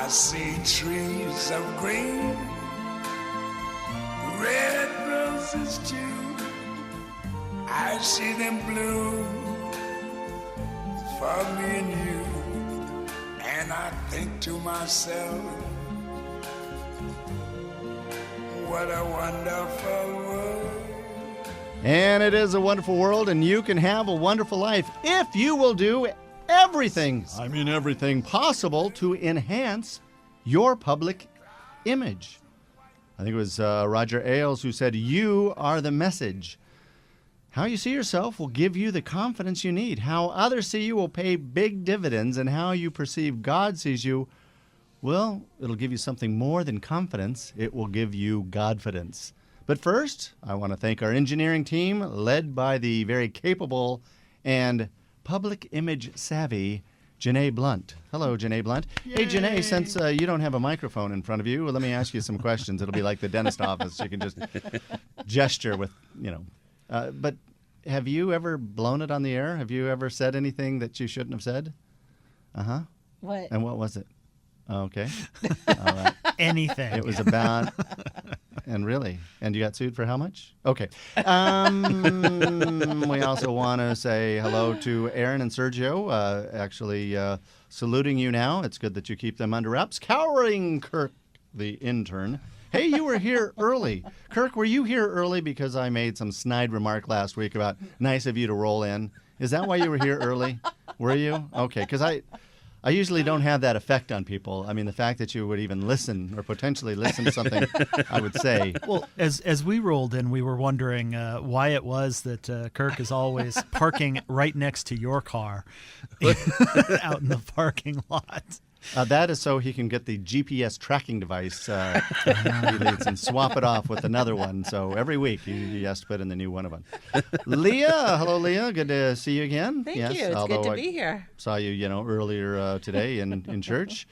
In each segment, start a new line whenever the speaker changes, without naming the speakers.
I see trees of green, red roses too. I see them bloom for me and you. And I think to myself, what a wonderful world.
And it is a wonderful world, and you can have a wonderful life if you will do everything possible to enhance your public image. I think it was Roger Ailes who said, "You are the message." How you see yourself will give you the confidence you need. How others see you will pay big dividends, and how you perceive God sees you, well, it'll give you something more than confidence. It will give you Godfidence. But first, I want to thank our engineering team, led by the very capable and public image savvy Janae Blunt. Hello, Janae Blunt. Yay. Hey, Janae, since you don't have a microphone in front of you, let me ask you some questions. It'll be like the dentist office. You can just gesture with, but have you ever blown it on the air? Have you ever said anything that you shouldn't have said? Uh-huh.
What?
And what was it? Okay. All right.
Anything.
It was about... And really? And you got sued for how much? Okay. We also want to say hello to Aaron and Sergio, actually saluting you now. It's good that you keep them under wraps. Cowering Kirk, the intern. Hey, you were here early. Kirk, were you here early because I made some snide remark last week about nice of you to roll in? Is that why you were here early? Were you? Okay, because I usually don't have that effect on people. I mean, the fact that you would even listen or potentially listen to something I would say.
Well, as we rolled in, we were wondering why it was that Kirk is always parking right next to your car out in the parking lot.
That is so he can get the GPS tracking device he needs and swap it off with another one. So every week he has to put in the new one of them. Leah, hello, Leah. Good to see you again.
Thank you. It's good to be here.
Saw you, earlier today in church.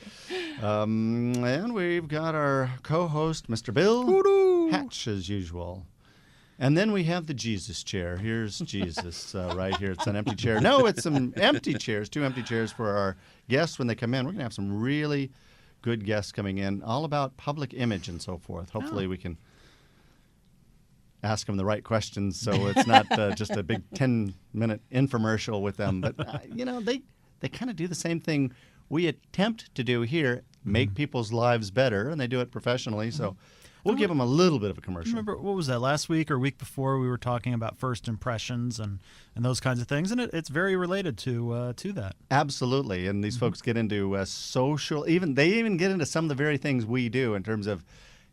And we've got our co-host, Mr. Bill Hatch, as usual. And then we have the Jesus chair. Here's Jesus right here. It's an empty chair. No, it's some empty chairs, 2 empty chairs for our guests when they come in. We're going to have some really good guests coming in, all about public image and so forth. Hopefully we can ask them the right questions so it's not just a big 10-minute infomercial with them. But, they kind of do the same thing we attempt to do here, make people's lives better, and they do it professionally. So we'll give them a little bit of a commercial.
Remember, what was that, last week or week before, we were talking about first impressions and those kinds of things, and it's very related to that.
Absolutely, and these folks get into social, they even get into some of the very things we do in terms of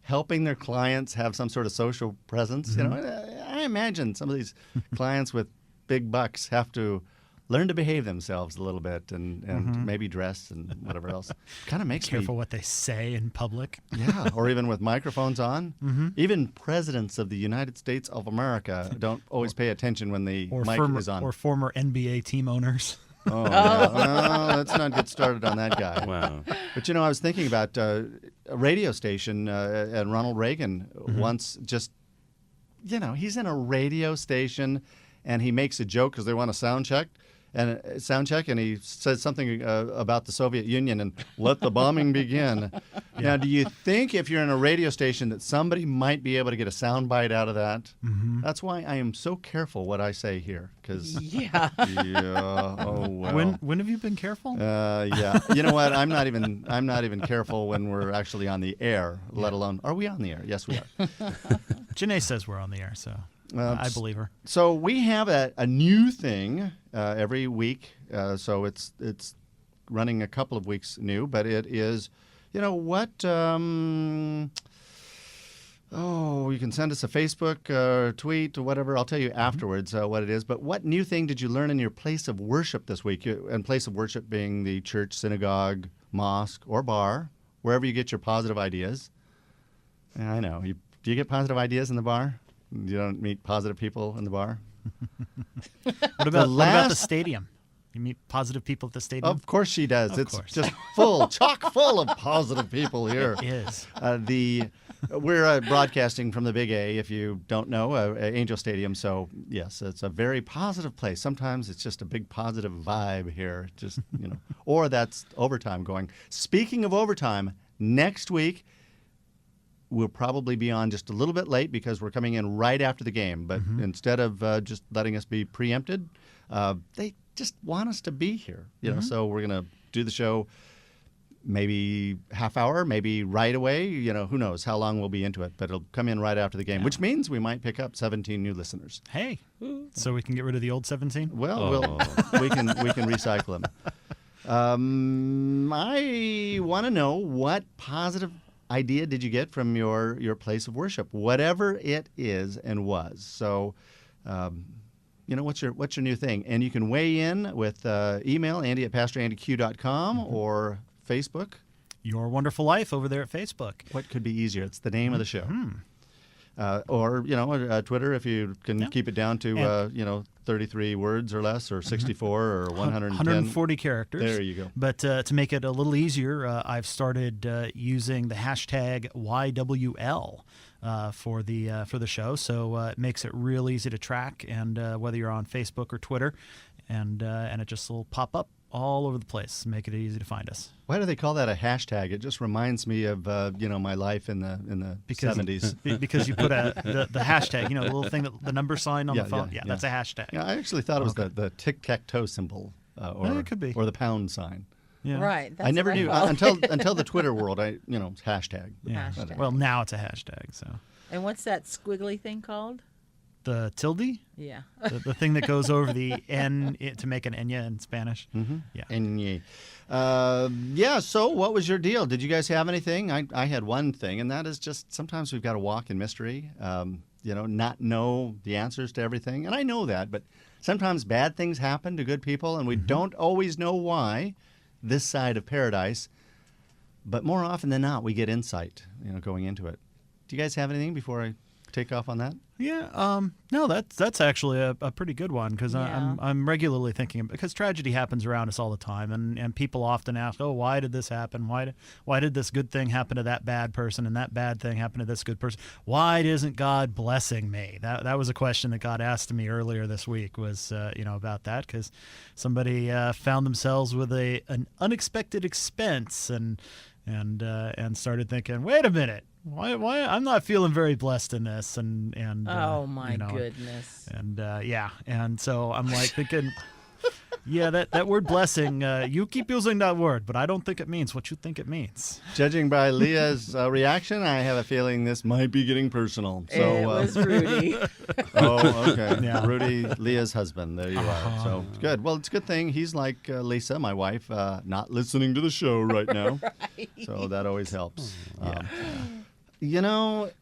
helping their clients have some sort of social presence. I imagine some of these clients with big bucks have to learn to behave themselves a little bit and maybe dress and whatever else. Kind of makes
Careful what they say in public.
Yeah, or even with microphones on. Even presidents of the United States of America don't always pay attention when the mic is on.
Or former NBA team owners.
Oh, yeah. Well, let's not get started on that guy.
Wow.
But, I was thinking about a radio station, and Ronald Reagan once just, he's in a radio station, and he makes a joke because they want a sound check. And he says something about the Soviet Union and let the bombing begin. Now, do you think if you're in a radio station that somebody might be able to get a sound bite out of that? That's why I am so careful what I say here.
Yeah.
Oh well.
When have you been careful?
Yeah. You know what? I'm not even careful when we're actually on the air. Let alone, are we on the air? Yes, we are.
Janae says we're on the air, so I believe her.
So we have a new thing every week. So it's running a couple of weeks new, but it is, what? You can send us a Facebook tweet or whatever. I'll tell you afterwards what it is. But what new thing did you learn in your place of worship this week? And place of worship being the church, synagogue, mosque, or bar, wherever you get your positive ideas. And I know. Do you get positive ideas in the bar? You don't meet positive people in the bar?
What about the stadium? You meet positive people at the stadium?
Of course she does.
Of
it's
course.
just chock full of positive people here.
It is.
We're broadcasting from the Big A, if you don't know, Angel Stadium. So, yes, it's a very positive place. Sometimes it's just a big positive vibe here, just, or that's overtime going. Speaking of overtime, next week, we'll probably be on just a little bit late because we're coming in right after the game. But instead of just letting us be preempted, they just want us to be here. So we're going to do the show maybe half hour, maybe right away. Who knows how long we'll be into it, but it'll come in right after the game, which means we might pick up 17 new listeners.
Hey, so we can get rid of the old 17?
Well, we can recycle them. I want to know, what positive idea did you get from your place of worship, whatever it is and was. So, what's your new thing? And you can weigh in with email, Andy@PastorAndyQ.com, or Facebook.
Your Wonderful Life over there at Facebook.
What could be easier? It's the name of the show. Or, Twitter, if you can keep it down to, 33 words or less, or 64 or 110.
140 characters.
There you go.
But to make it a little easier, I've started using the hashtag YWL for the show. So it makes it real easy to track, and whether you're on Facebook or Twitter, and it just will pop up all over the place, make it easy to find us.
Why do they call that a hashtag? It just reminds me of my life in the 70s.
Because you put the hashtag, the little thing, the number sign on the phone. Yeah, that's a hashtag.
Yeah, I actually thought it was the tic-tac-toe symbol, or
it could be,
or the pound sign.
Yeah.
Right.
I never knew until the Twitter world. Hashtag.
Yeah.
Hashtag.
Well, now it's a hashtag. So.
And what's that squiggly thing called?
The tilde?
Yeah.
the thing that goes over the N to make an Enya in Spanish.
Mm-hmm.
Yeah.
Enye. So what was your deal? Did you guys have anything? I had one thing, and that is just sometimes we've got to walk in mystery, not know the answers to everything. And I know that, but sometimes bad things happen to good people, and we don't always know why this side of paradise. But more often than not, we get insight, going into it. Do you guys have anything before I take off on that?
Yeah, no, that's actually a pretty good one, because
Yeah.
I'm regularly thinking, because tragedy happens around us all the time, and people often ask, oh, why did this happen? Why did this good thing happen to that bad person, and that bad thing happen to this good person? Why isn't God blessing me? That was a question that God asked me earlier this week, was about that, because somebody found themselves with an unexpected expense and started thinking, wait a minute. Why I'm not feeling very blessed in this, and
oh my goodness,
and and so I'm like thinking, yeah, that word blessing, you keep using that word, but I don't think it means what you think it means.
Judging by Leah's reaction, I have a feeling this might be getting personal. So
it was Rudy.
Oh, okay.
Yeah.
Rudy, Leah's husband. There you are. So good. Well, it's a good thing he's like Lisa, my wife, not listening to the show right now.
Right.
So that always helps.
Yeah.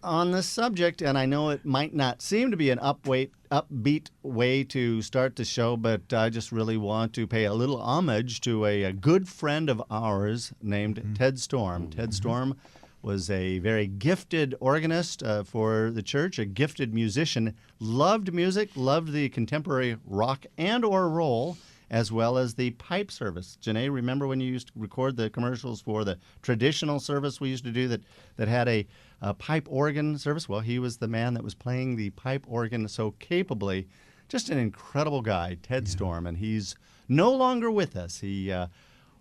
On this subject, and I know it might not seem to be an upbeat way to start the show, but I just really want to pay a little homage to a good friend of ours named Ted Storm. Ted Storm was a very gifted organist for the church, a gifted musician, loved music, loved the contemporary rock and or roll, as well as the pipe service. Janae, remember when you used to record the commercials for the traditional service we used to do that had a pipe organ service? Well, he was the man that was playing the pipe organ so capably. Just an incredible guy, Ted Storm, and he's no longer with us. He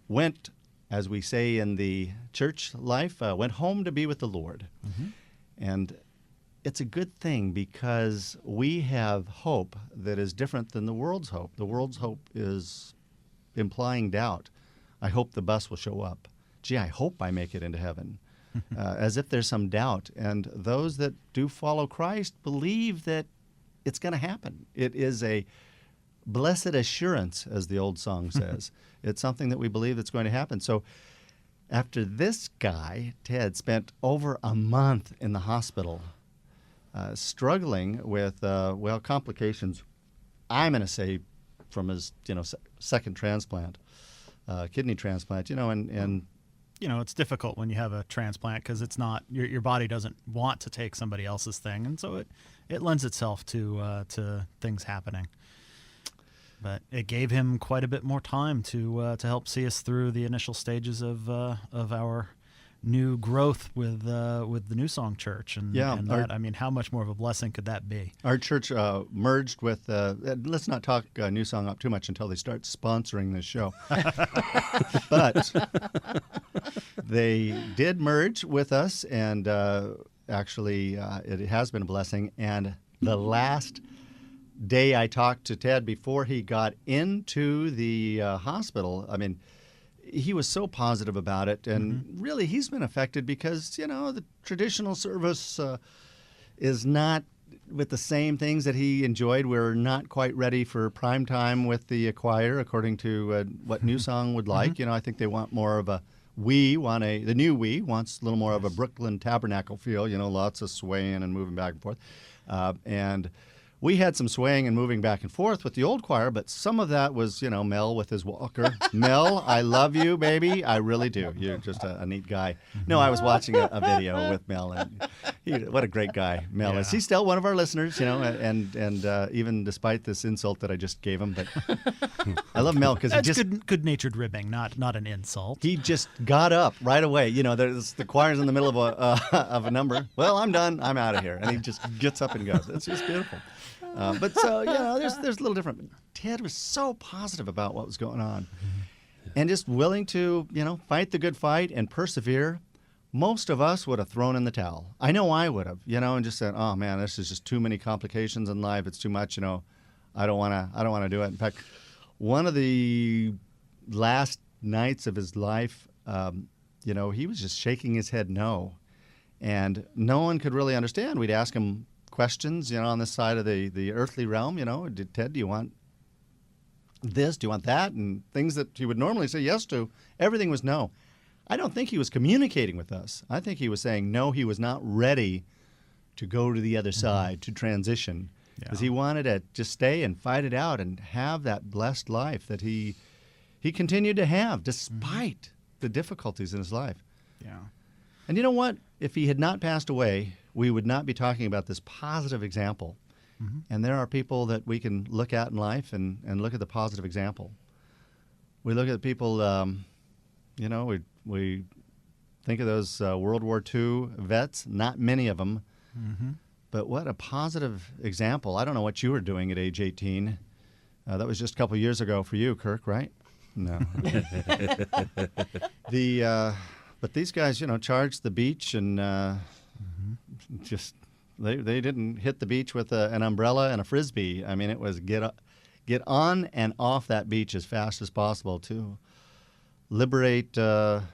went, as we say in the church life, went home to be with the Lord. And it's a good thing, because we have hope that is different than the world's hope. The world's hope is implying doubt. I hope the bus will show up. Gee, I hope I make it into heaven. As if there's some doubt. And those that do follow Christ believe that it's going to happen. It is a blessed assurance, as the old song says. It's something that we believe that's going to happen. So after this guy, Ted, spent over a month in the hospital, struggling with, complications, I'm going to say, from his, second transplant, kidney transplant, and
it's difficult when you have a transplant, because it's not, your body doesn't want to take somebody else's thing, and so it lends itself to things happening. But it gave him quite a bit more time to help see us through the initial stages of our new growth with the New Song Church, and that, I mean, how much more of a blessing could that be?
Our church merged with. Let's not talk New Song up too much until they start sponsoring this show. But they did merge with us, and actually, it has been a blessing. And the last day I talked to Ted before he got into the hospital, I mean, he was so positive about it, and really he's been affected because, the traditional service is not with the same things that he enjoyed. We're not quite ready for prime time with the choir, according to what New Song would like. I think they want more of a, the new wants a little more of a Brooklyn Tabernacle feel, lots of swaying and moving back and forth. And we had some swaying and moving back and forth with the old choir, but some of that was, Mel with his walker. Mel, I love you, baby. I really do. You're just a neat guy. No, I was watching a video with Mel, and what a great guy Mel is. He's still one of our listeners, and even despite this insult that I just gave him, but I love Mel because he just
good-natured ribbing, not an insult.
He just got up right away. There's the choir's in the middle of a number. Well, I'm done. I'm out of here, and he just gets up and goes. It's just beautiful. But so, there's a little different. Ted was so positive about what was going on and just willing to, fight the good fight and persevere. Most of us would have thrown in the towel. I know I would have, and just said, oh, man, this is just too many complications in life. It's too much, I don't want to do it. In fact, one of the last nights of his life, he was just shaking his head no. And no one could really understand. We'd ask him questions, on this side of the earthly realm, Ted, do you want this? Do you want that? And things that he would normally say yes to, everything was no. I don't think he was communicating with us. I think he was saying no, he was not ready to go to the other side, to transition, because he wanted to just stay and fight it out and have that blessed life that he continued to have despite the difficulties in his life.
Yeah.
And you know what? If he had not passed away, we would not be talking about this positive example. And there are people that we can look at in life and look at the positive example. We look at the people, we think of those World War II vets, not many of them, but what a positive example. I don't know what you were doing at age 18. That was just a couple years ago for you, Kirk, right? No. But these guys, charged the beach and just they didn't hit the beach with an umbrella and a frisbee. I mean, it was get on and off that beach as fast as possible to liberate several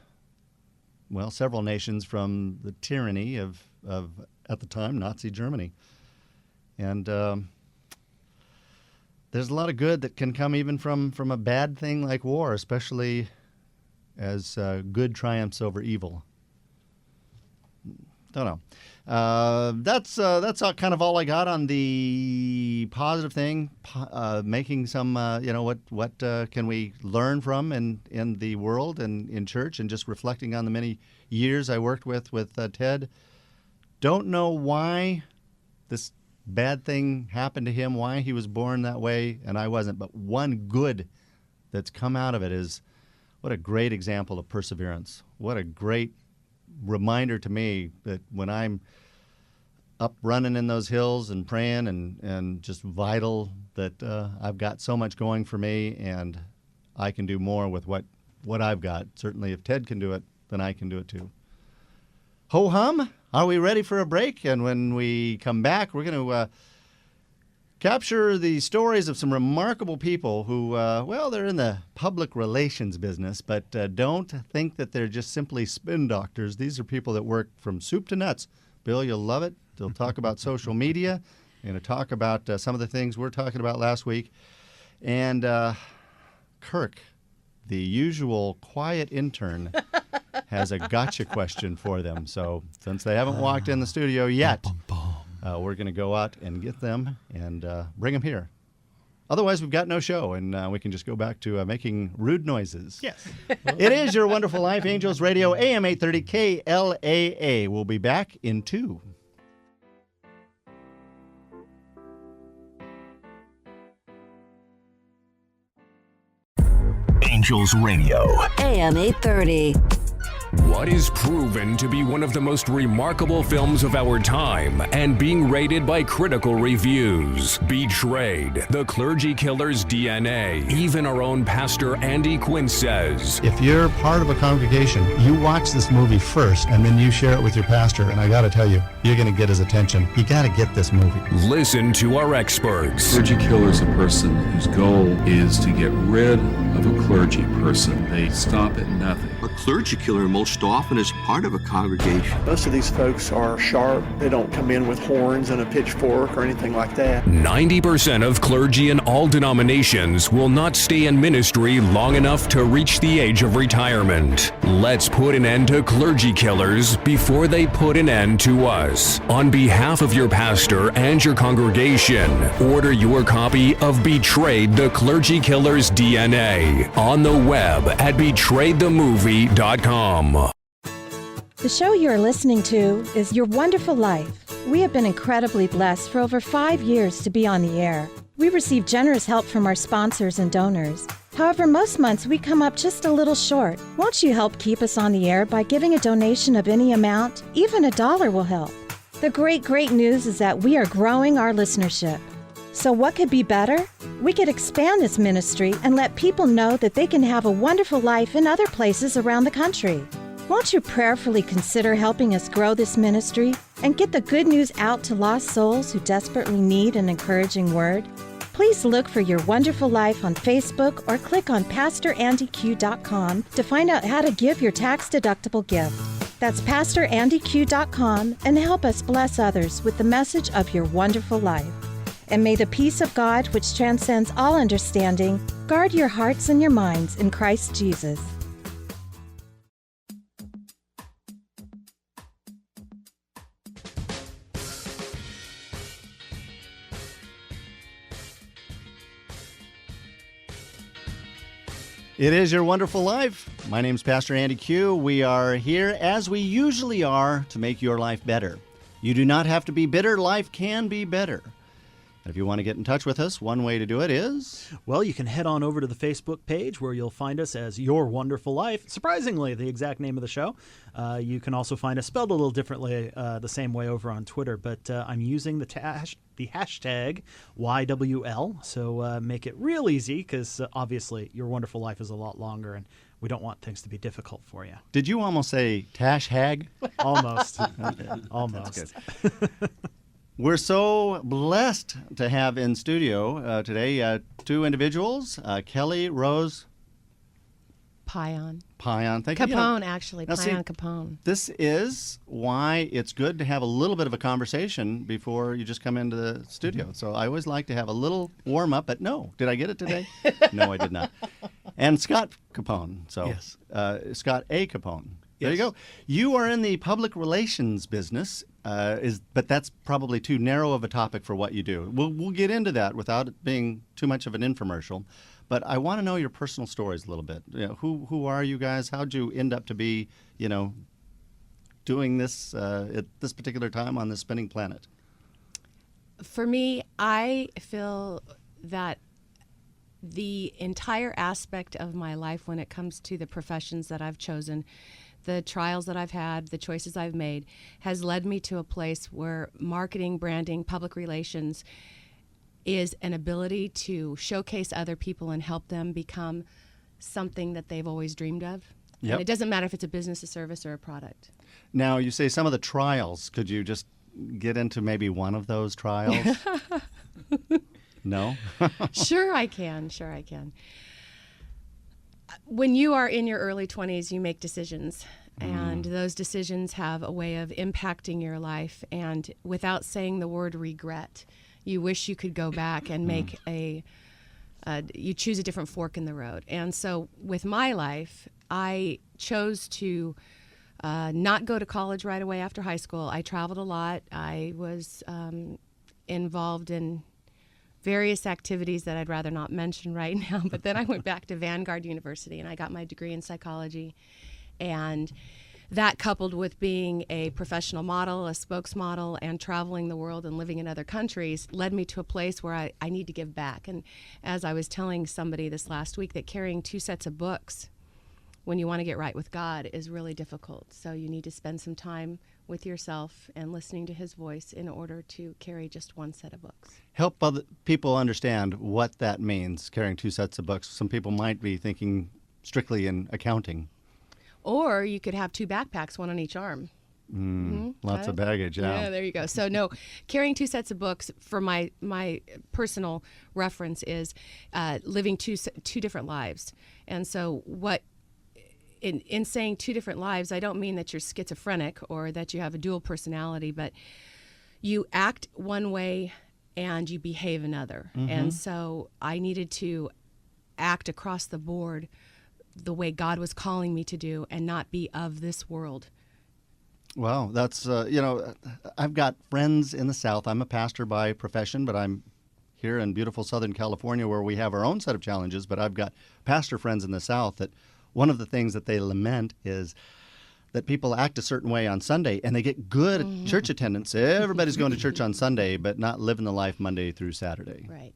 nations from the tyranny of at the time Nazi Germany. And there's a lot of good that can come even from a bad thing like war, especially as good triumphs over evil. Don't know. That's kind of all I got on the positive thing. Making some, what can we learn from in the world and in church, and just reflecting on the many years I worked with Ted. Don't know why this bad thing happened to him, why he was born that way and I wasn't. But one good that's come out of it is, what a great example of perseverance. What a great reminder to me that when I'm up running in those hills and praying and just vital, that I've got so much going for me and I can do more with what I've got. Certainly if Ted can do it, then I can do it too. Ho-hum, are we ready for a break? And when we come back, we're going to capture the stories of some remarkable people who, they're in the public relations business, but don't think that they're just simply spin doctors. These are people that work from soup to nuts. Bill, you'll love it. They'll talk about social media. They're going to talk about some of the things we're talking about last week. And Kirk, the usual quiet intern, has a gotcha question for them. So since they haven't walked in the studio yet, we're going to go out and get them and bring them here. Otherwise, we've got no show, and we can just go back to making rude noises.
Yes.
It is Your Wonderful Life, Angels Radio, AM 830 KLAA. We'll be back in 2.
Angels Radio,
AM 830.
What is proven to be one of the most remarkable films of our time and being rated by critical reviews. Betrayed, the clergy killer's DNA. Even our own pastor Andy Quinn says,
If you're part of a congregation, you watch this movie first and then you share it with your pastor, and I got to tell you, you're going to get his attention. You got to get this movie.
listen to our experts.
Clergy killer is a person whose goal is to get rid of a clergy person. They stop at nothing.
A clergy killer most often is part of a congregation.
Most of these folks are sharp. They don't come in with horns and a pitchfork or anything like that.
90% of clergy in all denominations will not stay in ministry long enough to reach the age of retirement. Let's put an end to clergy killers before they put an end to us. On behalf of your pastor and your congregation, order your copy of Betrayed, the Clergy Killer's DNA on the web at betrayedthemovie.com.
The show you're listening to is Your Wonderful Life. We have been incredibly blessed for over 5 years to be on the air. We receive generous help from our sponsors and donors. However, most months we come up just a little short. Won't you help keep us on the air by giving a donation of any amount? Even $1 will help. The great news is that we are growing our listenership. So what could be better? We could expand this ministry and let people know that they can have a wonderful life in other places around the country. Won't you prayerfully consider helping us grow this ministry and get the good news out to lost souls who desperately need an encouraging word? Please look for Your Wonderful Life on Facebook or click on PastorAndyQ.com to find out how to give your tax-deductible gift. That's PastorAndyQ.com, and help us bless others with the message of Your Wonderful Life. And may the peace of God, which transcends all understanding, guard your hearts and your minds in Christ Jesus.
It is Your Wonderful Life. My name's Pastor Andy Q. We are here, as we usually are, to make your life better. You do not have to be bitter. Life can be better. And if you want to get in touch with us, one way to do it is...
Well, you can head on over to the Facebook page where you'll find us as Your Wonderful Life. Surprisingly, the exact name of the show. You can also find us spelled a little differently the same way over on Twitter, but I'm using the hashtag YWL, so make it real easy because obviously Your Wonderful Life is a lot longer and we don't want things to be difficult for you.
Did you almost say Tash Hag?
Almost. Almost.
We're so blessed to have in studio today two individuals, Kelly Rose
Pion.
Thank you.
Capone, actually.
Now,
Pion-Capone.
This is why it's good to have a little bit of a conversation before you just come into the studio. So I always like to have a little warm-up, but no. Did I get it today? No, I did not. And Scott Capone. So
yes.
Scott A. Capone. There
Yes.
you go. You are in the public relations business, but that's probably too narrow of a topic for what you do. We'll get into that without it being too much of an infomercial. But I want to know your personal stories a little bit. You know, who are you guys? How'd you end up to be, doing this at this particular time on this spinning planet?
For me, I feel that the entire aspect of my life when it comes to the professions that I've chosen, the trials that I've had, the choices I've made, has led me to a place where marketing, branding, public relations is an ability to showcase other people and help them become something that they've always dreamed of.
Yep.
And it doesn't matter if it's a business, a service, or a product.
Now, you say some of the trials. Could you just get into maybe one of those trials? No?
Sure I can. When you are in your early 20s, you make decisions. And those decisions have a way of impacting your life. And without saying the word regret, you wish you could go back and make you choose a different fork in the road. And so with my life, I chose to not go to college right away after high school. I traveled a lot. I was involved in various activities that I'd rather not mention right now. But then I went back to Vanguard University and I got my degree in psychology. And that, coupled with being a professional model, a spokesmodel, and traveling the world and living in other countries, led me to a place where I need to give back. And as I was telling somebody this last week, that carrying 2 sets of books when you want to get right with God is really difficult. So you need to spend some time with yourself and listening to his voice in order to carry just one set of books.
Help other people understand what that means, carrying 2 sets of books. Some people might be thinking strictly in accounting.
Or you could have 2 backpacks, one on each arm.
Lots of baggage, yeah.
Yeah, there you go. So no, carrying 2 sets of books, for my personal reference, is living two different lives. And so what, in saying 2 different lives, I don't mean that you're schizophrenic or that you have a dual personality, but you act one way and you behave another. And so I needed to act across the board the way God was calling me to do and not be of this world.
Wow, that's, I've got friends in the South. I'm a pastor by profession, but I'm here in beautiful Southern California where we have our own set of challenges. But I've got pastor friends in the South that one of the things that they lament is that people act a certain way on Sunday and they get good church attendance. Everybody's going to church on Sunday, but not living the life Monday through Saturday.
Right.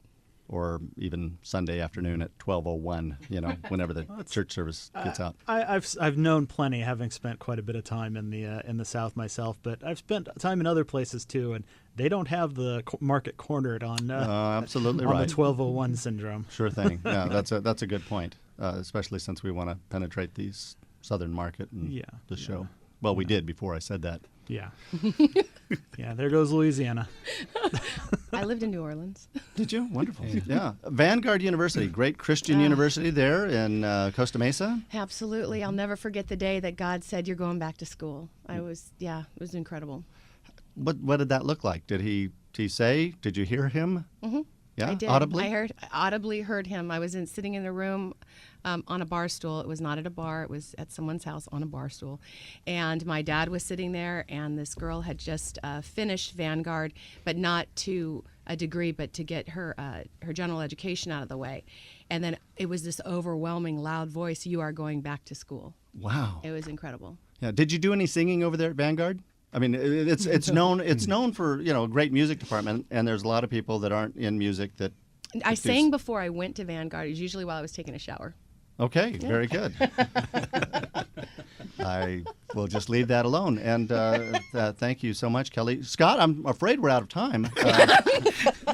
Or even Sunday afternoon at 12:01, whenever the church service gets out.
I've known plenty, having spent quite a bit of time in the South myself, but I've spent time in other places too, and they don't have the market cornered on
absolutely
on
right.
the 12:01 syndrome.
Sure thing. Yeah, that's a good point, especially since we want to penetrate the Southern market and the show. Well, we did before I said that.
Yeah. Yeah, there goes Louisiana.
I lived in New Orleans.
Did you? Wonderful. Yeah. Vanguard University, great Christian university there in Costa Mesa.
Absolutely. I'll never forget the day that God said, "You're going back to school." It was incredible.
What did that look like? Did he say? Did you hear him?
Mm-hmm.
Yeah,
I did.
audibly?
I audibly heard him. I was sitting in a room on a bar stool. It was not at a bar. It was at someone's house on a bar stool. And my dad was sitting there, and this girl had just finished Vanguard, but not to a degree, but to get her general education out of the way. And then it was this overwhelming, loud voice, "You are going back to school."
Wow.
It was incredible.
Yeah. Did you do any singing over there at Vanguard? I mean, it's known for a great music department, and there's a lot of people that aren't in music that.
I sang before I went to Vanguard. It was usually while I was taking a shower.
Okay, very good. I will just leave that alone. And thank you so much, Kelly. Scott, I'm afraid we're out of time.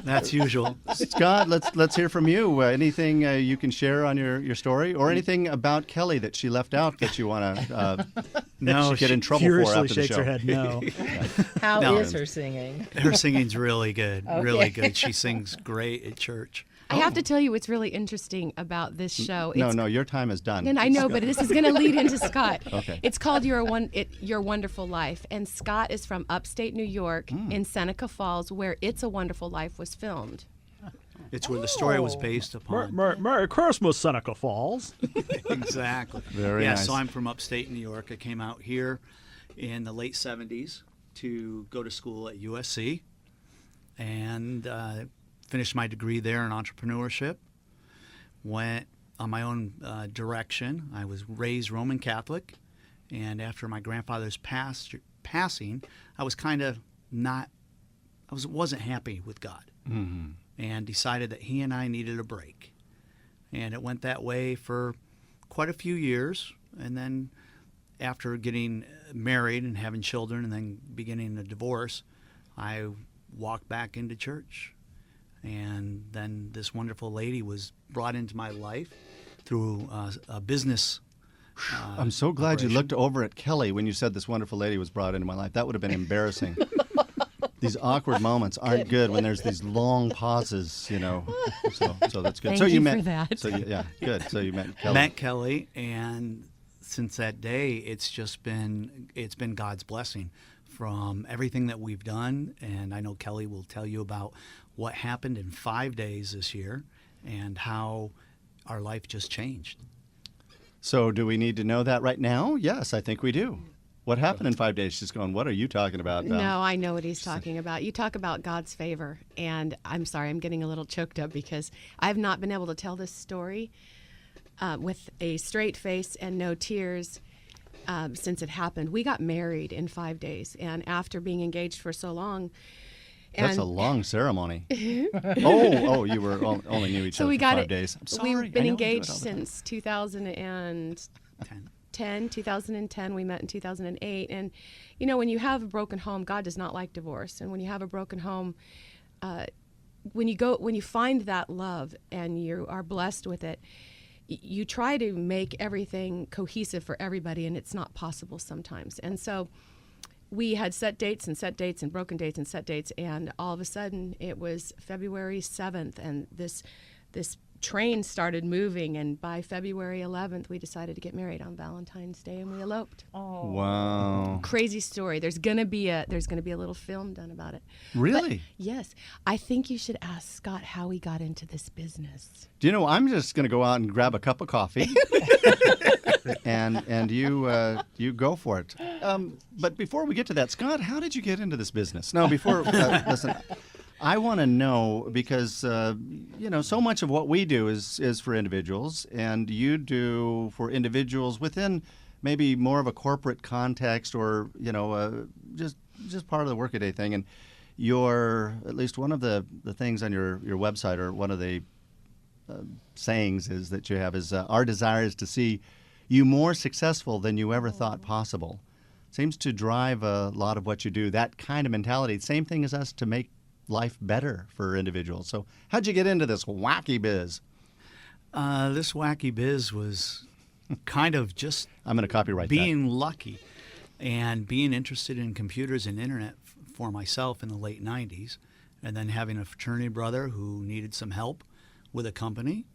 That's usual.
Scott, let's hear from you. Anything you can share on your story, or anything about Kelly that she left out that you want to get in trouble for after the
shakes
show?
her head no.
How is her singing?
Her singing's really good,
Okay.
really good. She sings great at church.
I have to tell you what's really interesting about this show.
No, your time is done.
And I know, but this is going to lead into Scott.
Okay.
It's called Your Wonderful Life, and Scott is from upstate New York in Seneca Falls, where It's a Wonderful Life was filmed.
It's where the story was based upon.
Merry Christmas, Seneca Falls.
Exactly.
Very nice.
So I'm from upstate New York. I came out here in the late 70s to go to school at USC, and finished my degree there in entrepreneurship. Went on my own direction. I was raised Roman Catholic, and after my grandfather's passing, I was kind of wasn't happy with God, and decided that he and I needed a break. And it went that way for quite a few years, and then after getting married and having children and then beginning a divorce, I walked back into church. And then this wonderful lady was brought into my life through a business.
I'm so glad
operation.
you looked over at Kelly when you said this wonderful lady was brought into my life. That would have been embarrassing. These awkward moments aren't good when there's these long pauses, So that's good.
Thank
so
you
met,
for that.
So good. So you met Kelly.
Met Kelly, and since that day, it's been God's blessing from everything that we've done. And I know Kelly will tell you about what happened in 5 days this year and how our life just changed.
So do we need to know that right now? Yes, I think we do. What happened in 5 days? She's going, what are you talking about, Val?
No, I know what he's talking about. You talk about God's favor, and I'm sorry, I'm getting a little choked up because I've not been able to tell this story with a straight face and no tears since it happened. We got married in 5 days, and after being engaged for so long.
That's a long ceremony. You were only knew each other for 5 days. I'm sorry.
We've been engaged since 2000 and 2010. We met in 2008. And, you know, when you have a broken home, God does not like divorce. And when you have a broken home, when you find that love and you are blessed with it, you try to make everything cohesive for everybody, and it's not possible sometimes. And so we had set dates and broken dates and set dates, and all of a sudden it was February 7th, and this train started moving, and by February 11th we decided to get married on Valentine's Day, and we eloped.
Oh.
Wow.
Crazy story. There's gonna be a little film done about it.
Really?
But, yes. I think you should ask Scott how he got into this business.
Do you know, I'm just going to go out and grab a cup of coffee, and you go for it. But before we get to that, Scott, how did you get into this business? No, before, listen, I want to know because, you know, so much of what we do is for individuals, and you do for individuals within maybe more of a corporate context or, you know, just part of the workaday thing. And at least one of the things on your website, or one of the sayings is that you have is our desire is to see you more successful than you ever thought possible. Seems to drive a lot of what you do, that kind of mentality. Same thing as us, to make life better for individuals. So how'd you get into this wacky biz?
This wacky biz was kind of just
I'm going to copyright
being lucky and being interested in computers and internet for myself in the late 90s, and then having a fraternity brother who needed some help with a company,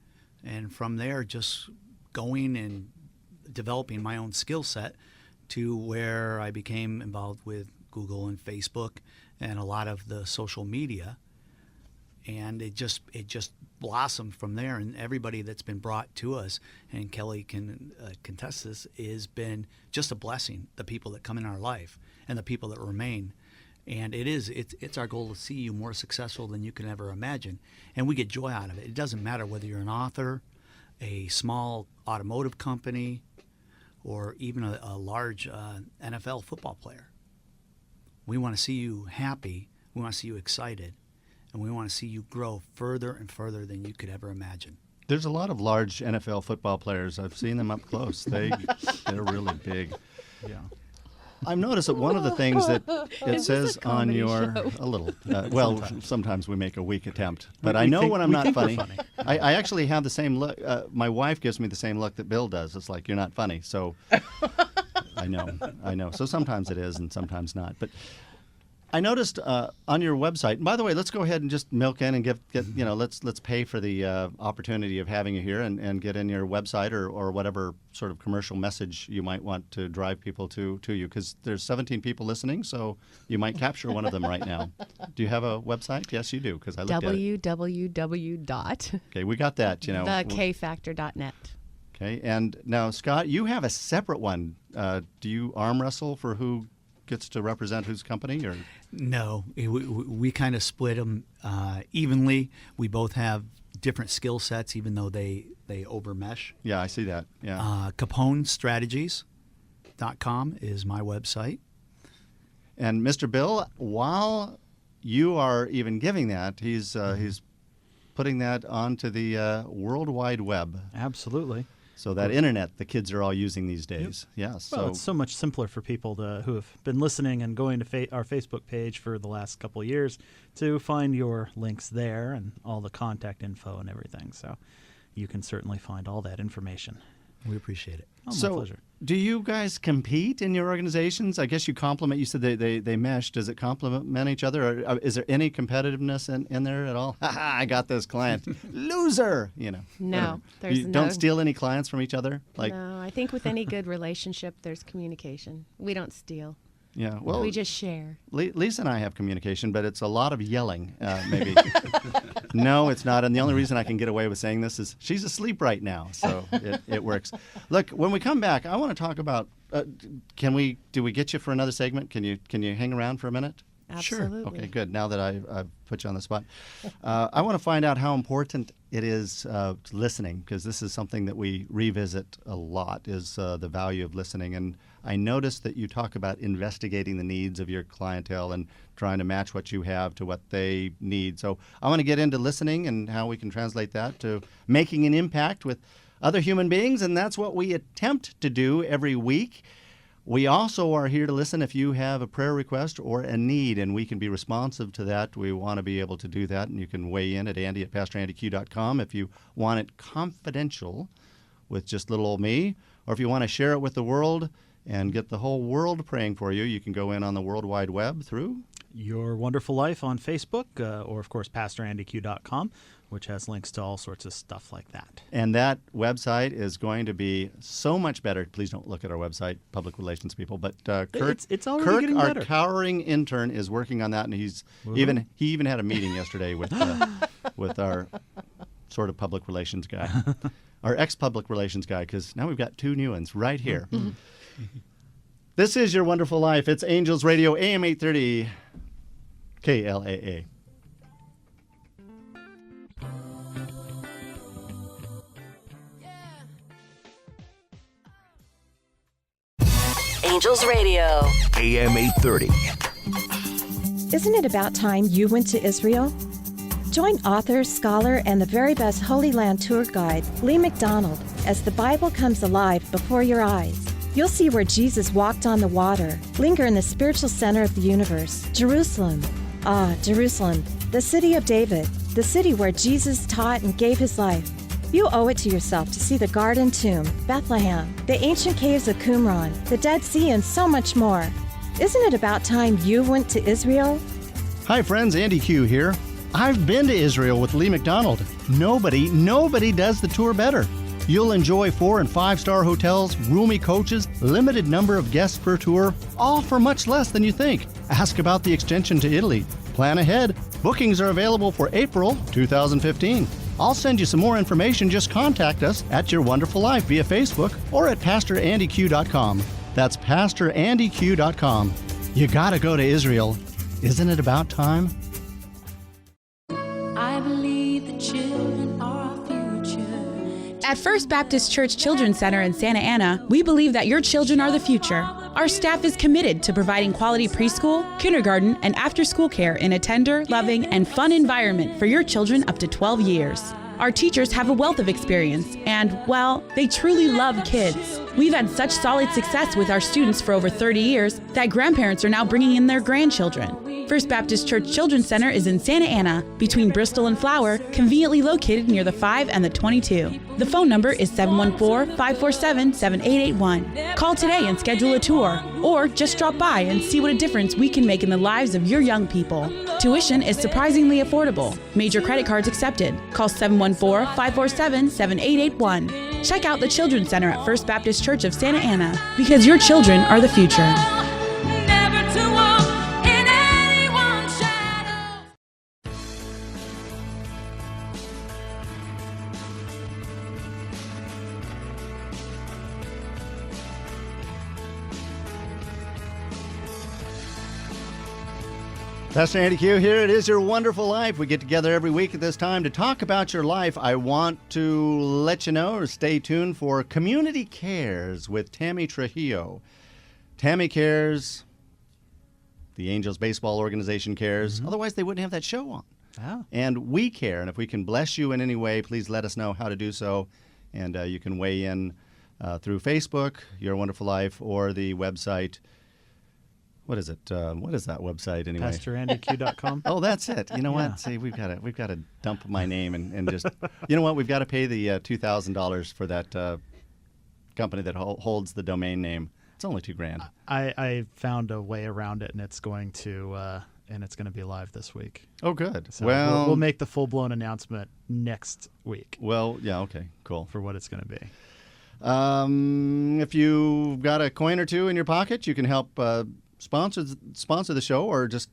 and from there just going and developing my own skill set to where I became involved with Google and Facebook and a lot of the social media, and it just blossomed from there. And everybody that's been brought to us, and Kelly can contest this, has been just a blessing. The people that come in our life and the people that remain. And it's our goal to see you more successful than you can ever imagine. And we get joy out of it. It doesn't matter whether you're an author, a small automotive company, or even a large NFL football player. We want to see you happy. We want to see you excited. And we want to see you grow further and further than you could ever imagine.
There's a lot of large NFL football players. I've seen them up close. They're really big.
Yeah.
I've noticed that one of the things that it says on your
show?
a little well, sometimes we make a weak attempt, but I know when I'm not funny. I actually have the same look. My wife gives me the same look that Bill does. It's like, you're not funny. So I know. So sometimes it is, and sometimes not. But I noticed on your website. And by the way, let's go ahead and just milk in and get you know, let's pay for the opportunity of having you here and get in your website or whatever sort of commercial message you might want to drive people to you, because there's 17 people listening, so you might capture one of them right now. Do you have a website? Yes, you do, because I looked at it.
www.
Okay, we got that. You know,
thekfactor.net.
Okay, and now Scott, you have a separate one. Do you arm wrestle for who gets to represent whose company, or?
No, we kind of split them evenly. We both have different skill sets, even though they overmesh.
Yeah, I see that. Yeah.
CaponeStrategies.com is my website.
And Mr. Bill, while you are even giving that, he's putting that onto the World Wide Web.
Absolutely.
So that internet the kids are all using these days. Yep. Yes.
Well, it's so much simpler for people who have been listening and going to our Facebook page for the last couple of years to find your links there and all the contact info and everything. So you can certainly find all that information.
We appreciate it.
Oh,
so
my pleasure.
Do you guys compete in your organizations? I guess you complement. You said they mesh. Does it complement each other, or is there any competitiveness in there at all? Ha ha! I got this client. Loser. You know.
No, there's
you don't steal any clients from each other. Like,
no, I think with any good relationship, there's communication. We don't steal.
Yeah, well,
we just share.
Lisa and I have communication, but it's a lot of yelling, maybe. No, it's not. And the only reason I can get away with saying this is she's asleep right now, so it works. Look, when we come back, I want to talk about. Do we get you for another segment? Can you hang around for a minute?
Absolutely.
Sure. Okay, good. Now that I've put you on the spot, I want to find out how important it is listening, because this is something that we revisit a lot, is the value of listening. And I noticed that you talk about investigating the needs of your clientele and trying to match what you have to what they need. So I want to get into listening and how we can translate that to making an impact with other human beings, and that's what we attempt to do every week. We also are here to listen if you have a prayer request or a need, and we can be responsive to that. We want to be able to do that, and you can weigh in at Andy@PastorAndyQ.com if you want it confidential with just little old me, or if you want to share it with the world and get the whole world praying for you, you can go in on the World Wide Web through
Your Wonderful Life on Facebook, or of course PastorAndyQ.com, which has links to all sorts of stuff like that.
And that website is going to be so much better. Please don't look at our website, public relations people. But Kurt,
it's already getting
our
better.
cowering intern, is working on that, and he even had a meeting yesterday with our sort of public relations guy, our ex-public relations guy, because now we've got two new ones right here. This is Your Wonderful Life. It's Angels Radio, AM 830, KLAA.
Angels Radio,
AM 830.
Isn't it about time you went to Israel? Join author, scholar, and the very best Holy Land tour guide, Lee McDonald, as the Bible comes alive before your eyes. You'll see where Jesus walked on the water, linger in the spiritual center of the universe, Jerusalem. Ah, Jerusalem, the city of David, the city where Jesus taught and gave his life. You owe it to yourself to see the Garden Tomb, Bethlehem, the ancient caves of Qumran, the Dead Sea, and so much more. Isn't it about time you went to Israel?
Hi, friends. Andy Q here. I've been to Israel with Lee McDonald. Nobody does the tour better. You'll enjoy 4- and 5-star hotels, roomy coaches, limited number of guests per tour, all for much less than you think. Ask about the extension to Italy. Plan ahead. Bookings are available for April 2015. I'll send you some more information. Just contact us at Your Wonderful Life via Facebook or at PastorAndyQ.com. That's PastorAndyQ.com. You gotta go to Israel. Isn't it about time?
I believe the children are our future.
At First Baptist Church Children's Center in Santa Ana, we believe that your children are the future. Our staff is committed to providing quality preschool, kindergarten, and after-school care in a tender, loving, and fun environment for your children up to 12 years. Our teachers have a wealth of experience and, well, they truly love kids. We've had such solid success with our students for over 30 years that grandparents are now bringing in their grandchildren. First Baptist Church Children's Center is in Santa Ana, between Bristol and Flower, conveniently located near the 5 and the 22. The phone number is 714-547-7881. Call today and schedule a tour, or just drop by and see what a difference we can make in the lives of your young people. Tuition is surprisingly affordable. Major credit cards accepted. Call 714-547-7881. Check out the Children's Center at First Baptist Church of Santa Ana, because your children are the future.
Pastor Andy Q here. It is Your Wonderful Life. We get together every week at this time to talk about your life. I want to let you know, or stay tuned for Community Cares with Tammy Trujillo. Tammy cares. The Angels Baseball Organization cares. Otherwise, they wouldn't have that show on.
Oh.
And we care. And if we can bless you in any way, please let us know how to do so. And you can weigh in through Facebook, Your Wonderful Life, or the website. What is it? What is that website anyway?
PastorAndyQ.com.
Oh, that's it. You know what? See, we've got to dump my name and just, you know what? We've got to pay the $2,000 for that company that holds the domain name. It's only $2,000.
I found a way around it, and it's going to be live this week.
Oh, good.
So
well,
we'll make the full-blown announcement next week.
Well, yeah, okay, cool.
For what it's going to be.
If you've got a coin or two in your pocket, you can help sponsor the show, or just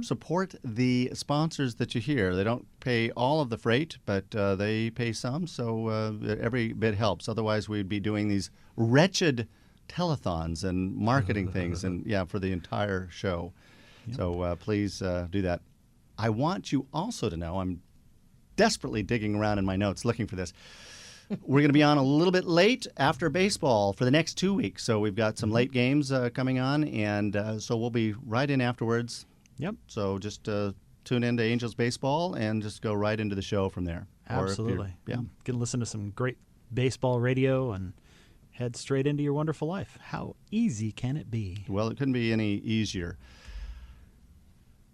support the sponsors that you hear. They don't pay all of the freight, but they pay some, so every bit helps. Otherwise, we'd be doing these wretched telethons and marketing things, and for the entire show. Yep. So please do that. I want you also to know, I'm desperately digging around in my notes looking for this. We're going to be on a little bit late after baseball for the next 2 weeks. So we've got some late games coming on, and so we'll be right in afterwards.
Yep.
So just tune in to Angels Baseball and just go right into the show from there.
Absolutely.
Yeah.
You can listen to some great baseball radio and head straight into your wonderful life. How easy can it be?
Well, it couldn't be any easier.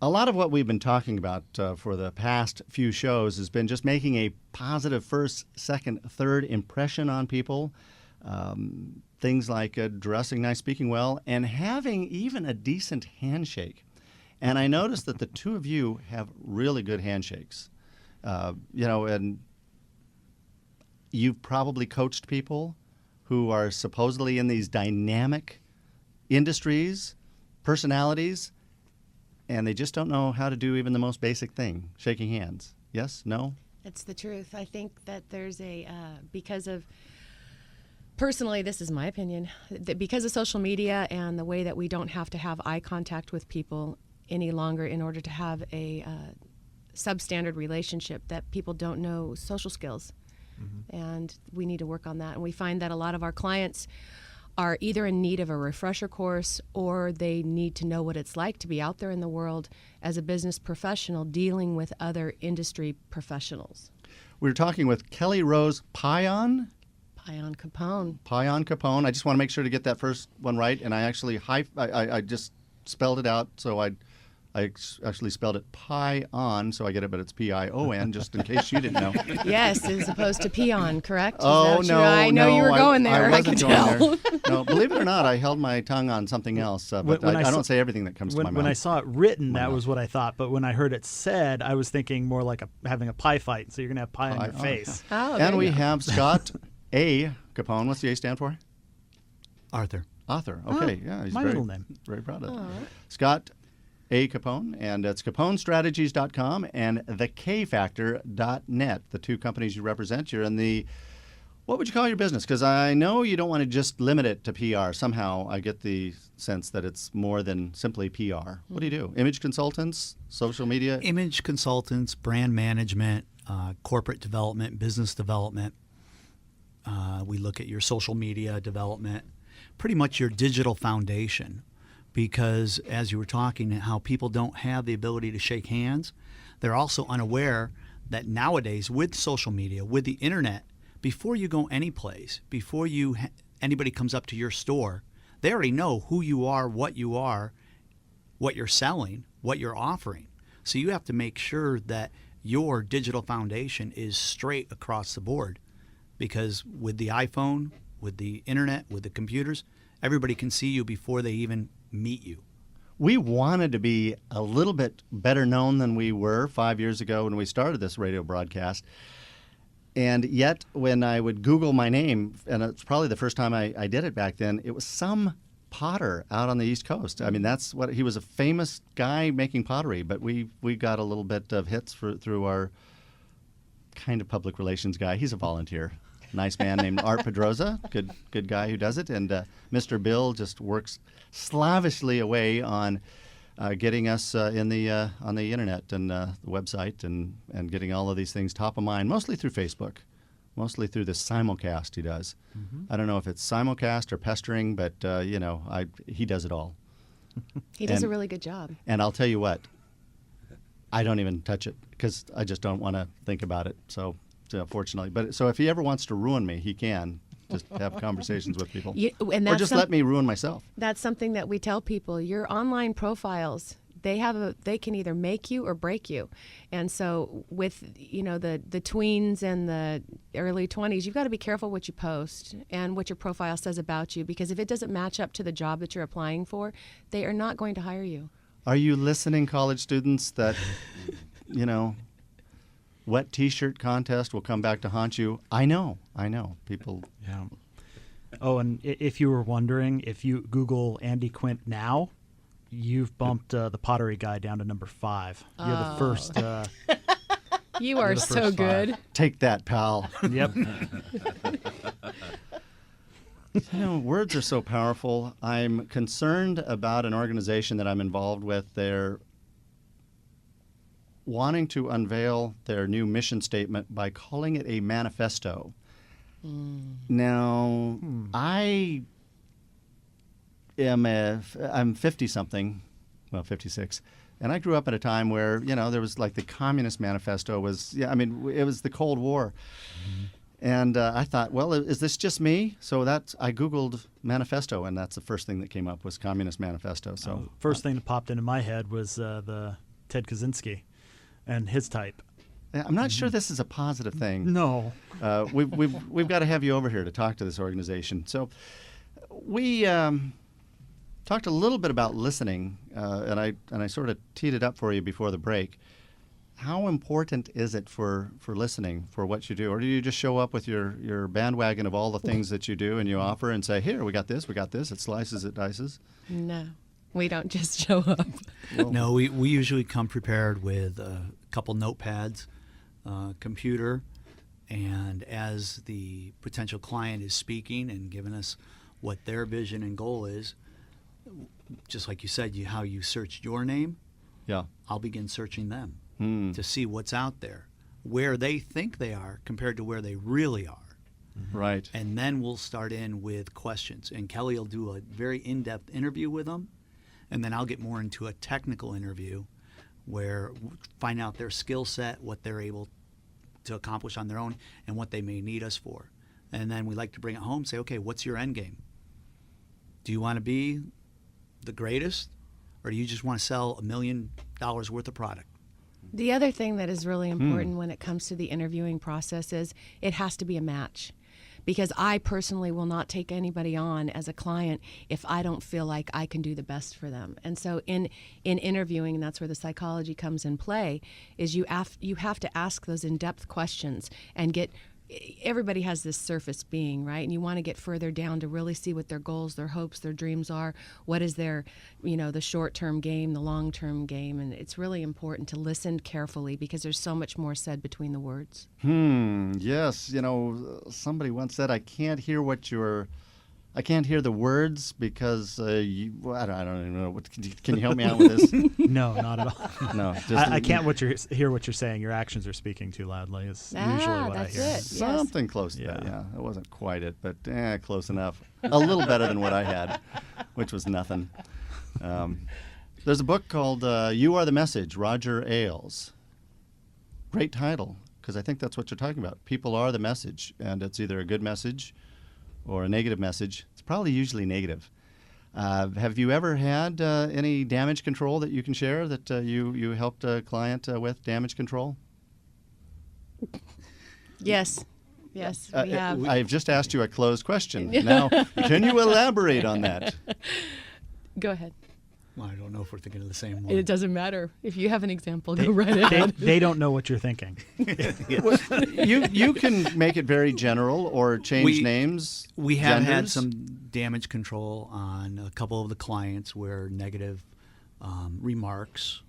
A lot of what we've been talking about for the past few shows has been just making a positive first, second, third impression on people. Things like dressing nice, speaking well, and having even a decent handshake. And I noticed that the two of you have really good handshakes. And you've probably coached people who are supposedly in these dynamic industries, personalities, and they just don't know how to do even the most basic thing, shaking hands. Yes? No?
It's the truth. I think that there's because of, personally, this is my opinion, that because of social media and the way that we don't have to have eye contact with people any longer in order to have a substandard relationship, that people don't know social skills. Mm-hmm. And we need to work on that. And we find that a lot of our clients are either in need of a refresher course or they need to know what it's like to be out there in the world as a business professional dealing with other industry professionals.
We were talking with Kelly Rose Pion-Capone. Pion-Capone. I just want to make sure to get that first one right, and I actually I just spelled it out, so I actually spelled it Pion, so I get it, but it's Pion, just in case you didn't know.
Yes, as opposed to peon, correct?
Oh, no,
I know you were going there.
I wasn't
can
going
tell.
there. No, believe it or not, I held my tongue on something else, but I don't say everything that comes to my mouth.
When I saw it written, that was what I thought, but when I heard it said, I was thinking more like having a pie fight, so you're going to have pie on your face.
Oh,
and we have Scott A. Capone. What's the A stand for?
Arthur.
Okay, yeah, he's
my little name.
Very proud of it. Scott A. Capone, and it's CaponeStrategies.com and thekfactor.net, the two companies you represent. You're in the, what would you call your business? Because I know you don't want to just limit it to PR. Somehow I get the sense that it's more than simply PR. What do you do? Image consultants, social media?
Image consultants, brand management, corporate development, business development. We look at your social media development, pretty much your digital foundation. Because as you were talking, how people don't have the ability to shake hands, they're also unaware that nowadays with social media, with the internet, before you go any place, before anybody comes up to your store, they already know who you are, what you're selling, what you're offering. So you have to make sure that your digital foundation is straight across the board. Because with the iPhone, with the internet, with the computers, everybody can see you before they even meet you.
We wanted to be a little bit better known than we were 5 years ago when we started this radio broadcast. And yet, when I would Google my name, and it's probably the first time I did it back then, it was some potter out on the East Coast. I mean, that's what he was, a famous guy making pottery, but we got a little bit of hits through our kind of public relations guy. He's a volunteer. Nice man named Art Pedroza, good guy who does it. And Mr. Bill just works slavishly away on getting us on the internet and the website and getting all of these things top of mind, mostly through Facebook, mostly through the simulcast he does. Mm-hmm. I don't know if it's simulcast or pestering, but he does it all.
He does a really good job.
And I'll tell you what, I don't even touch it because I just don't want to think about it. So fortunately, but so if he ever wants to ruin me, he can just have conversations with people, or just let me ruin myself.
That's something that we tell people. Your online profiles, they can either make you or break you. And so with the tweens and the early 20s, you've got to be careful what you post and what your profile says about you, because if it doesn't match up to the job that you're applying for, they are not going to hire you.
Are you listening, college students, that wet T-shirt contest will come back to haunt you? I know. People.
Yeah. Oh, and if you were wondering, if you Google Andy Quint now, you've bumped the pottery guy down to number 5. You're the first.
You are so good.
Take that, pal.
Yep.
Words are so powerful. I'm concerned about an organization that I'm involved with. They're wanting to unveil their new mission statement by calling it a manifesto. Now, I'm 50-something, well, 56, and I grew up at a time where, there was like the Communist Manifesto was, it was the Cold War. And I thought, well, is this just me? So I Googled manifesto, and that's the first thing that came up was Communist Manifesto. So
first thing that popped into my head was the Ted Kaczynski and his type.
I'm not sure this is a positive thing.
No.
We've got to have you over here to talk to this organization. So we talked a little bit about listening, and I sort of teed it up for you before the break. How important is it for listening for what you do? Or do you just show up with your bandwagon of all the things that you do and you offer and say, here, we got this, it slices, it dices?
No, we don't just show up.
No, we usually come prepared with a couple notepads, computer, and as the potential client is speaking and giving us what their vision and goal is, just like you said, how you searched your name, I'll begin searching them to see what's out there, where they think they are compared to where they really are.
Right.
And then we'll start in with questions. And Kelly will do a very in-depth interview with them, and then I'll get more into a technical interview where find out their skill set, what they're able to accomplish on their own, and what they may need us for. And then we like to bring it home, say, okay, what's your end game? Do you want to be the greatest, or do you just want to sell $1 million worth of product?
The other thing that is really important when it comes to the interviewing process is it has to be a match. Because I personally will not take anybody on as a client if I don't feel like I can do the best for them. And so in interviewing, and that's where the psychology comes in play, is you have to ask those in-depth questions and everybody has this surface being, right? And you want to get further down to really see what their goals, their hopes, their dreams are. What is their, the short-term game, the long-term game. And it's really important to listen carefully because there's so much more said between the words.
Yes. Somebody once said, I can't hear the words because I don't even know. Can you help me out with this?
No, not at all.
No,
I can't hear what you're saying. Your actions are speaking too loudly. Is usually what I hear.
It.
Something close to that. Yeah, it wasn't quite it, but close enough. A little better than what I had, which was nothing. There's a book called "You Are the Message," Roger Ailes. Great title, because I think that's what you're talking about. People are the message, and it's either a good message or a negative message. It's probably usually negative. Have you ever had any damage control that you can share that you helped a client with damage control?
Yes, we have.
I've just asked you a closed question. Now, can you elaborate on that?
Go ahead.
Well, I don't know if we're thinking of the same one.
It doesn't matter. If you have an example, go right ahead.
They don't know what you're thinking.
Well, you can make it very general or change names.
We have had
genders.
some damage control on a couple of the clients where negative remarks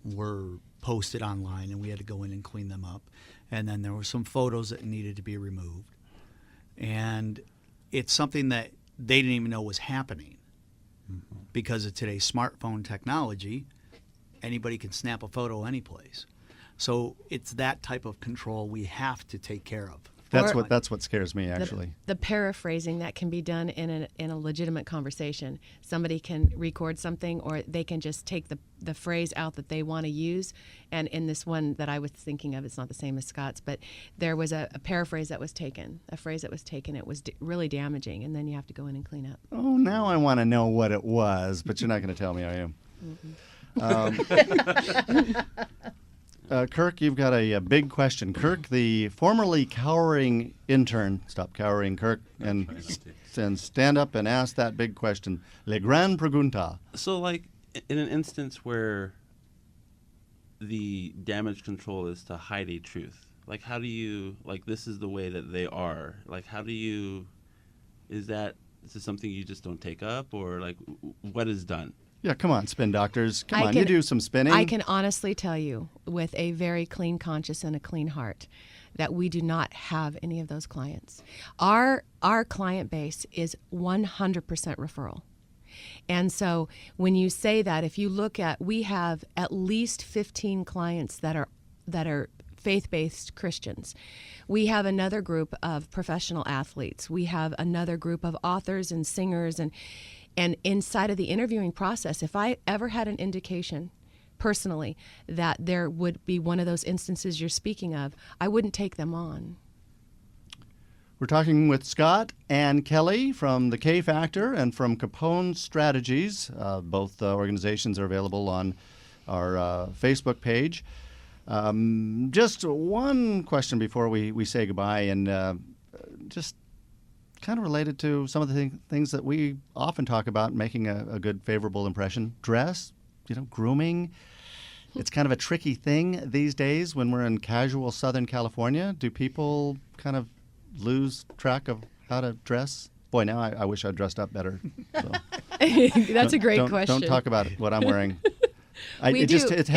were posted online, and we had to go in and clean them up. And then there were some photos that needed to be removed. And it's something that they didn't even know was happening. Because of today's smartphone technology, anybody can snap a photo anyplace. So it's that type of control we have to take care of.
That's what scares me, actually.
The paraphrasing that can be done in a legitimate conversation. Somebody can record something, or they can just take the phrase out that they want to use. And in this one that I was thinking of, it's not the same as Scott's, but there was a paraphrase that was taken, a phrase that was taken. It was really damaging, and then you have to go in and clean up.
Oh, now I want to know what it was, but you're not going to tell me, are you? Kirk, you've got a big question. Kirk, the formerly cowering intern, stop cowering, Kirk, and stand up and ask that big question. Le gran pregunta.
So, like, in an instance where the damage control is to hide a truth, like, how do you, like, this is the way that they are. Like, how do you, is this something you just don't take up, or, like, what is done?
Yeah, come on, spin doctors. Come on, you do some spinning.
I can honestly tell you with a very clean conscience and a clean heart that we do not have any of those clients. Our client base is 100% referral. And so when you say that, if you look at, we have at least 15 clients that are faith-based Christians. We have another group of professional athletes. We have another group of authors and singers, and inside of the interviewing process, if I ever had an indication personally that there would be one of those instances you're speaking of, I wouldn't take them on.
We're talking with Scott and Kelly from the K Factor and from Capone Strategies. Both organizations are available on our Facebook page. Just one question before we say goodbye, and just kind of related to some of the things that we often talk about, making a good, favorable impression. Dress, grooming. It's kind of a tricky thing these days when we're in casual Southern California. Do people kind of lose track of how to dress? Boy, now I wish I'd dressed up better. So.
That's a great question.
Don't talk about what I'm wearing. It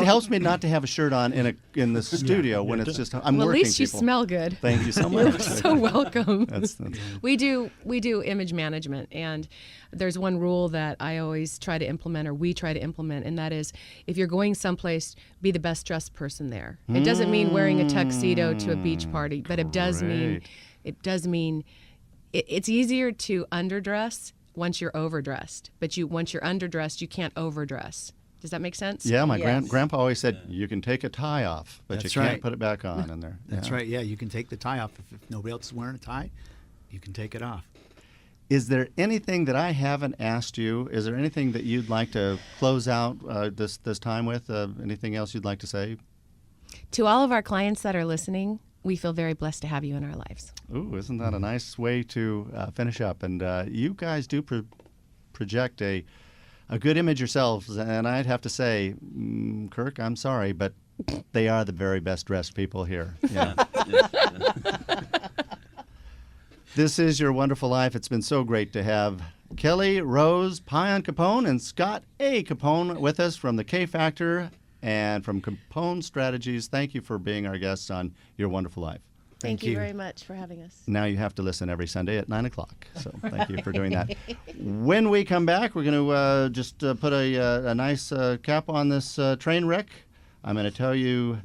helps me not to have a shirt on in the studio when it's just I'm working.
Well, at least you
people.
smell good.
Thank you so much.
You're so welcome.
That's
we do image management, and there's one rule that I always try to implement, or we try to implement, and that is if you're going someplace, be the best dressed person there. It doesn't mean wearing a tuxedo to a beach party, but it does mean it's easier to underdress once you're overdressed. But once you're underdressed, you can't overdress. Does that make sense?
Yeah, my grandpa always said you can take a tie off, but you can't put it back on in there.
That's right. Yeah, you can take the tie off. If nobody else is wearing a tie, you can take it off.
Is there anything that I haven't asked you? Is there anything that you'd like to close out this time with? Anything else you'd like to say?
To all of our clients that are listening, we feel very blessed to have you in our lives.
Ooh, isn't that a nice way to finish up? And you guys do project a good image yourselves, and I'd have to say, Kirk, I'm sorry, but they are the very best dressed people here. Yeah. This is Your Wonderful Life. It's been so great to have Kelly, Rose, Pion-Capone, and Scott A. Capone with us from the K Factor and from Capone Strategies. Thank you for being our guests on Your Wonderful Life.
Thank you very much for having us.
Now you have to listen every Sunday at 9 o'clock. So thank you for doing that. When we come back, we're going to just put a nice cap on this train wreck. I'm going to tell you